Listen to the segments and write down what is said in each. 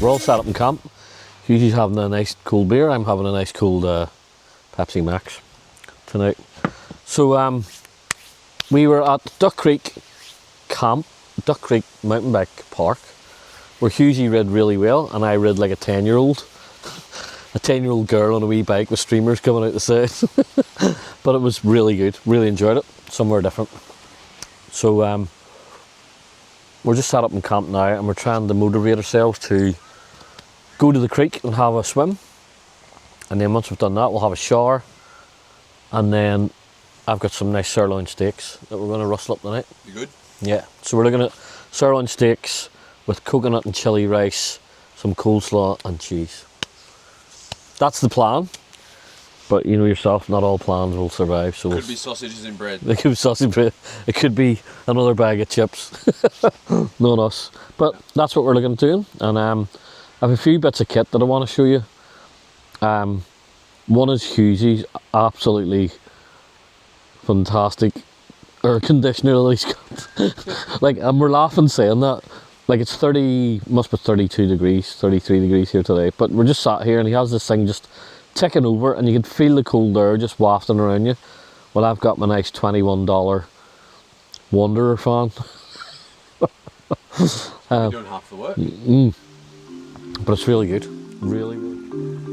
We're all set up in camp. Hughie's having a nice cold beer. I'm having a nice cold Pepsi Max tonight. So we were at Duck Creek Camp, Duck Creek Mountain Bike Park, where Hughie rid really well, and I rid like a 10-year-old. A 10-year-old girl on a wee bike with streamers coming out the side. But it was really good. Really enjoyed it. Somewhere different. So we're just set up in camp now, and we're trying to motivate ourselves to go to the creek and have a swim. And then once we've done that, we'll have a shower. And then I've got some nice sirloin steaks that we're going to rustle up tonight. You good? Yeah. So we're looking at sirloin steaks with coconut and chilli rice, some coleslaw and cheese. That's the plan. But you know yourself, not all plans will survive. So could be sausages and bread. It could be sausage bread. It could be another bag of chips. Not us. But that's what we're looking at doing. And I have a few bits of kit that I want to show you. One is Hughie's absolutely fantastic air conditioner that he's got. Like, and we're laughing saying that. Like, it's 30, must be 32 degrees, 33 degrees here today. But we're just sat here and he has this thing just ticking over, and you can feel the cold air just wafting around you. Well, I've got my nice $21 Wanderer fan. You're doing half the work. But it's really good. Really, really good.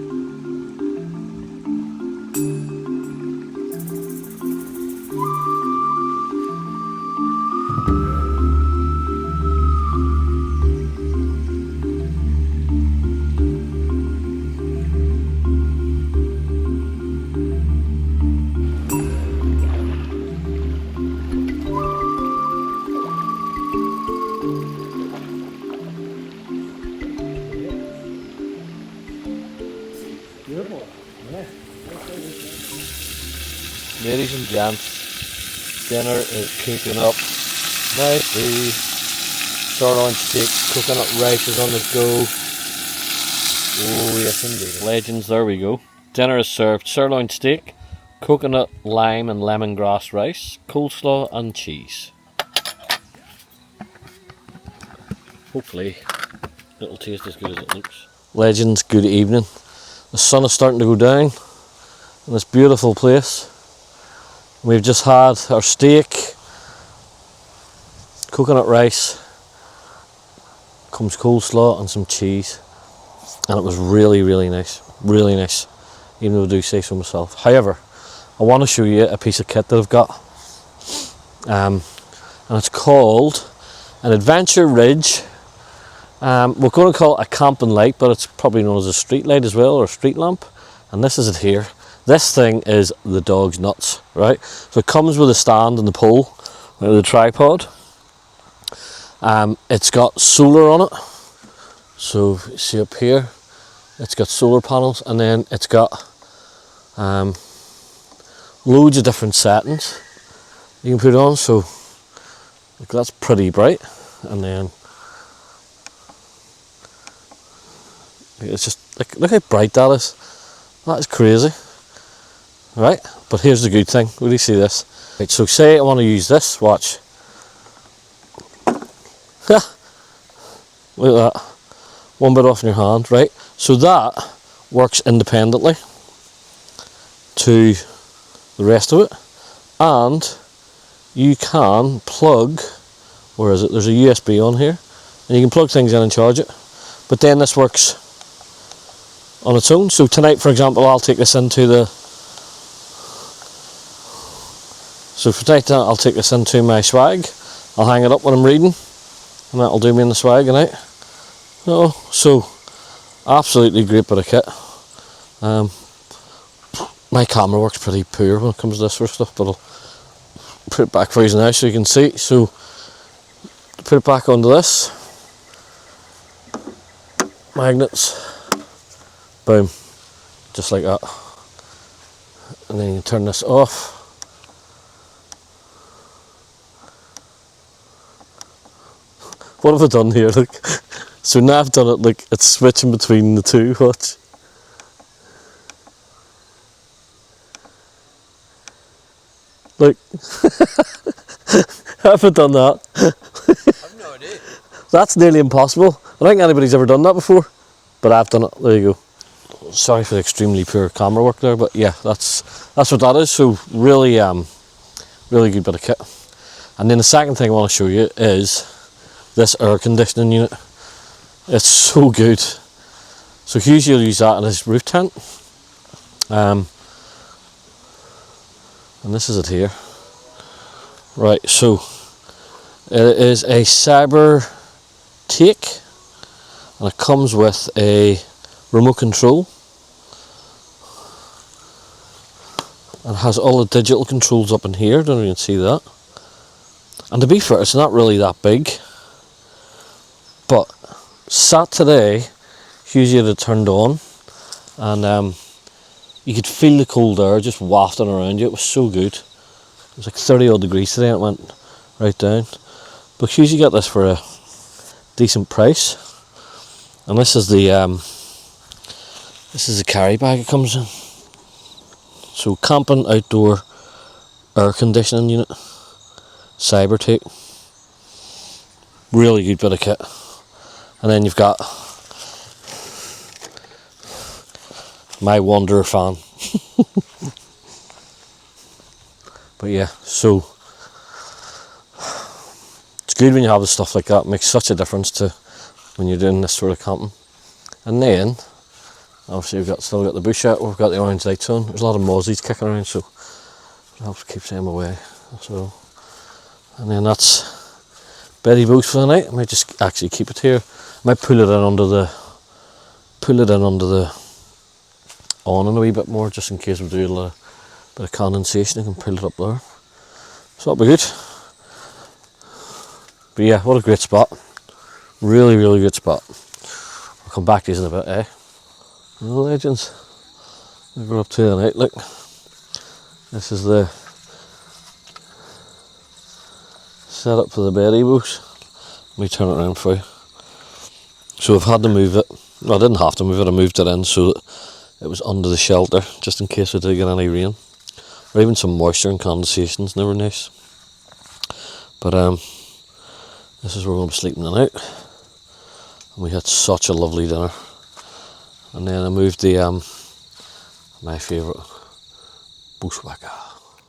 Ladies and gents, dinner is cooking up nicely. Sirloin steak, coconut rice is on the go. Oh yes indeed. Legends, there we go. Dinner is served. Sirloin steak, coconut, lime and lemongrass rice, coleslaw and cheese. Hopefully it'll taste as good as it looks. Legends, good evening. The sun is starting to go down in this beautiful place. We've just had our steak, coconut rice, comes coleslaw and some cheese, and it was really, really nice, even though I do say so myself. However, I want to show you a piece of kit that I've got, and it's called an Adventure Ridge. We're going to call it a camping light, but it's probably known as a street light as well, or a street lamp, and this is it here. This thing is the dog's nuts, right? So it comes with a stand and the pole, with the tripod. It's got solar on it. So you see up here, it's got solar panels, and then it's got loads of different settings you can put on. So look, that's pretty bright, and then it's just look how bright that is. That is crazy. Right, but here's the good thing. Will you see this? Right, so say I want to use this, watch. Look at that. One bit off in your hand, right? So that works independently to the rest of it. And you can plug, where is it? There's a USB on here. And you can plug things in and charge it. But then this works on its own. So tonight, for example, I'll take this into the I'll take this into my swag. I'll hang it up when I'm reading, and that'll do me in the swag tonight. So absolutely great bit of kit. My camera works pretty poor when it comes to this sort of stuff, but I'll put it back for you now so you can see. So put it back onto this. Magnets. Boom. Just like that. And then you turn this off. What have I done here? Look. So now I've done it, like it's switching between the two. Watch. Look. How have I done that? I've no idea. That's nearly impossible. I don't think anybody's ever done that before, but I've done it. There you go. Sorry for the extremely poor camera work there, but yeah, that's what that is. So really, really good bit of kit. And then the second thing I want to show you is this air conditioning unit. It's so good. So Hughes will use that in his roof tent. And this is it here. Right, so it is a Cyber Take, and it comes with a remote control. It has all the digital controls up in here, don't even see that. And to be fair, it's not really that big. But sat today, Hughes had it turned on, and you could feel the cold air just wafting around you. It was so good. It was like 30 odd degrees today and it went right down. But Hughes got this for a decent price. And this is the carry bag it comes in. So camping outdoor air conditioning unit, Cyber Take. Really good bit of kit. And then you've got my Wanderer fan. But yeah, so it's good when you have the stuff like that. It makes such a difference to when you're doing this sort of camping. And then obviously we've still got the bush out, we've got the orange lights on. There's a lot of mozzies kicking around, so it helps keep them away. So, and then that's Betty Boots for the night. I might just actually keep it here. I might pull it in under the awning a wee bit more, just in case we do a little bit of condensation. I can pull it up there, so that'll be good. But yeah, what a great spot. Really, really good spot. I'll come back to these in a bit, eh? Well, legends, we're up to the night. Look, this is the setup for the Betty Boots. Let me turn it around for you. So I've had to move it. Well, I didn't have to move it, I moved it in so that it was under the shelter, just in case we did get any rain. Or even some moisture and condensation's never nice. But this is where we're going to be sleeping tonight. And we had such a lovely dinner. And then I moved the my favourite bushwhacker.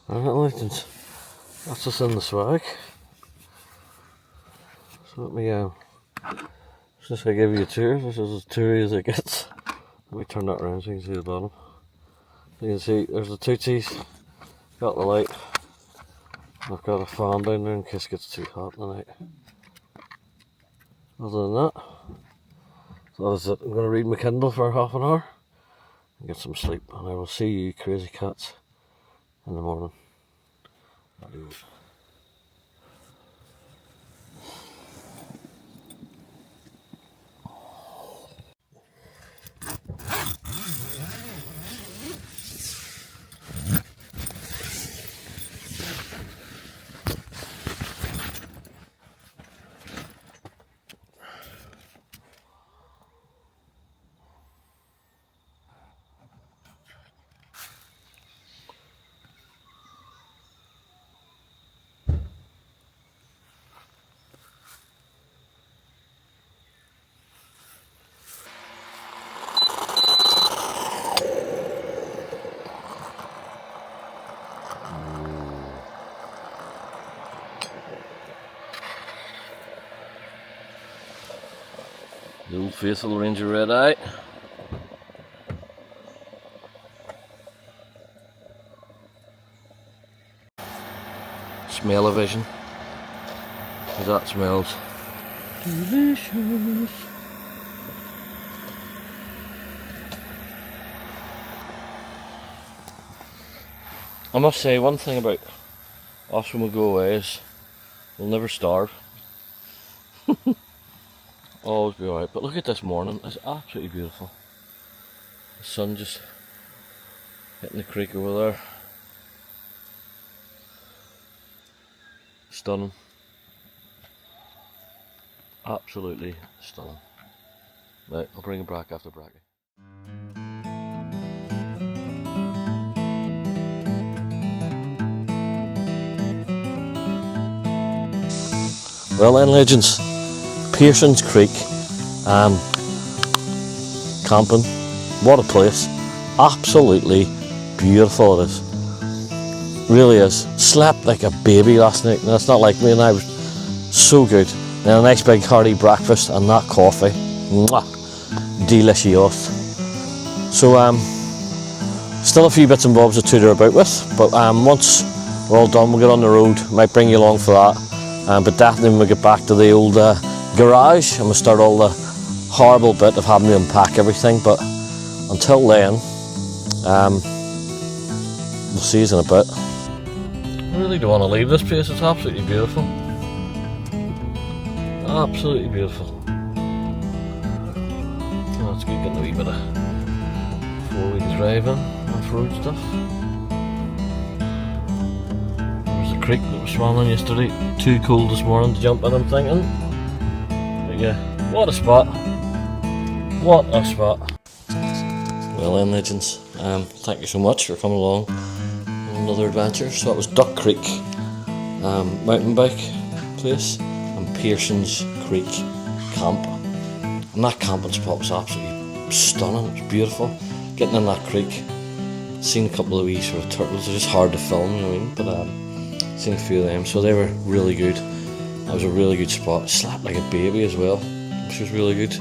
Alright, legends, that's us in the swag. So let me just I give you a tour. This is as toury as it gets. Let me turn that around so you can see the bottom. You can see there's the tootsies, got the light. I've got a fan down there in case it gets too hot in the night. Other than that, that is it. I'm going to read my Kindle for half an hour and get some sleep, and I will see you crazy cats in the morning. Adios. The old faithful Ranger Red Eye. Smell-o-vision. That smells delicious. I must say one thing about us when we go away is we'll never starve. Always be alright. But look at this morning, it's absolutely beautiful. The sun just hitting the creek over there. Stunning. Absolutely stunning. Right, I'll bring it back after bracket. Well then, legends, Pearces Creek, camping. What a place. Absolutely beautiful it is. Really is. Slept like a baby last night. And that's not like me, and I was so good. Then a nice big hearty breakfast and that coffee. Mwah. Delicious. So still a few bits and bobs to tutor about with, but once we're all done, we'll get on the road. Might bring you along for that. But definitely when we get back to the old garage, and we'll start all the horrible bit of having to unpack everything. But until then, we'll see you in a bit. I really don't want to leave this place. It's absolutely beautiful. Absolutely beautiful. Oh, it's good getting a wee bit of 4-wheel driving, off-road stuff. There's a creek that was swimming yesterday. Too cold this morning to jump in, I'm thinking. But yeah, what a spot. What a spot. Well then, legends, thank you so much for coming along on another adventure. So that was Duck Creek mountain bike place and Pearces Creek camp. And that camping spot was absolutely stunning. It was beautiful. Getting in that creek, seen a couple of wee sort of turtles. They're just hard to film, you know what I mean? But seen a few of them, so they were really good. That was a really good spot. Slept like a baby as well, which was really good.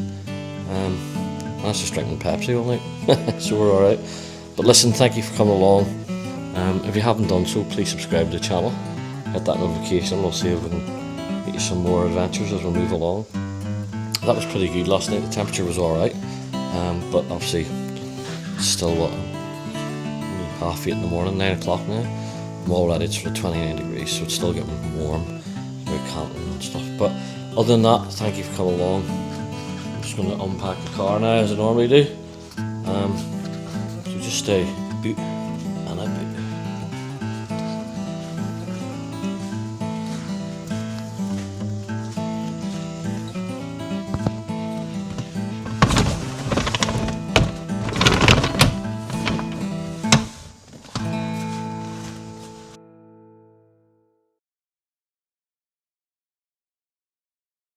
That's just drinking Pepsi all night, so we're alright. But listen, thank you for coming along. If you haven't done so, please subscribe to the channel. Hit that notification, we'll see if we can get you some more adventures as we move along. That was pretty good last night, the temperature was alright. But obviously, it's still what, 8:30 in the morning, 9 o'clock now. I'm already, it's sort of 29 degrees, so it's still getting warm. We're camping and stuff. But other than that, thank you for coming along. I'm just going to unpack the car now as I normally do. So just stay boot.